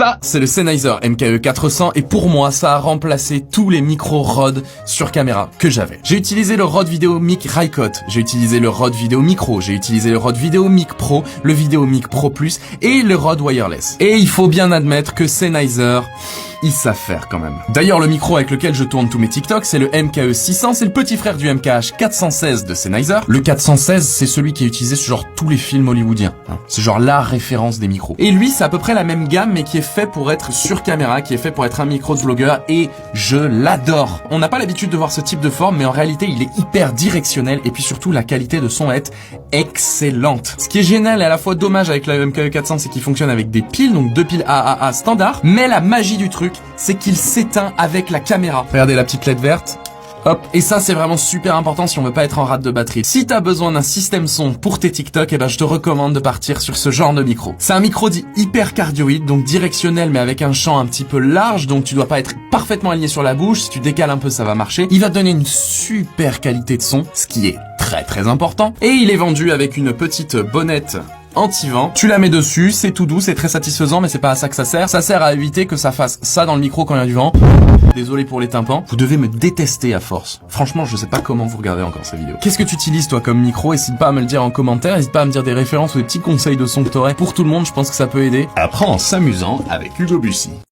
Ça, c'est le Sennheiser MKE 400 et pour moi, ça a remplacé tous les micros Rode sur caméra que j'avais. J'ai utilisé le Rode Video Mic Rycote, j'ai utilisé le Rode Video Micro, j'ai utilisé le Rode Video Mic Pro, le Video Mic Pro Plus et le Rode Wireless. Et il faut bien admettre que Sennheiser, ils savent faire quand même. D'ailleurs, le micro avec lequel je tourne tous mes TikTok, c'est le MKE 600, c'est le petit frère du MKH 416 de Sennheiser. Le 416, c'est celui qui est utilisé sur genre tous les films hollywoodiens. C'est genre la référence des micros. Et lui, c'est à peu près la même gamme, mais qui est fait pour être sur caméra, qui est fait pour être un micro de vlogueur, et je l'adore. On n'a pas l'habitude de voir ce type de forme, mais en réalité, il est hyper directionnel, et puis surtout, la qualité de son est excellente. Ce qui est génial et à la fois dommage avec le MKE 400, c'est qu'il fonctionne avec des piles, donc 2 piles AAA standard, mais la magie du truc, c'est qu'il s'éteint avec la caméra. Regardez la petite LED verte. Hop. Et ça, c'est vraiment super important si on veut pas être en rate de batterie. Si t'as besoin d'un système son pour tes TikTok, eh ben, je te recommande de partir sur ce genre de micro. C'est un micro dit hyper cardioïde, donc directionnel, mais avec un champ un petit peu large, donc tu dois pas être parfaitement aligné sur la bouche. Si tu décales un peu, ça va marcher. Il va te donner une super qualité de son, ce qui est très important. Et il est vendu avec une petite bonnette anti-vent. Tu la mets dessus, c'est tout doux, c'est très satisfaisant, mais c'est pas à ça que ça sert. Ça sert à éviter que ça fasse ça dans le micro quand il y a du vent. Désolé pour les tympans. Vous devez me détester à force. Franchement, je sais pas comment vous regardez encore ces vidéos. Qu'est-ce que tu utilises toi comme micro? N'hésite pas à me le dire en commentaire. N'hésite pas à me dire des références ou des petits conseils de son que t'aurais. Pour tout le monde, je pense que ça peut aider. Apprends en s'amusant avec Hugo Bussy.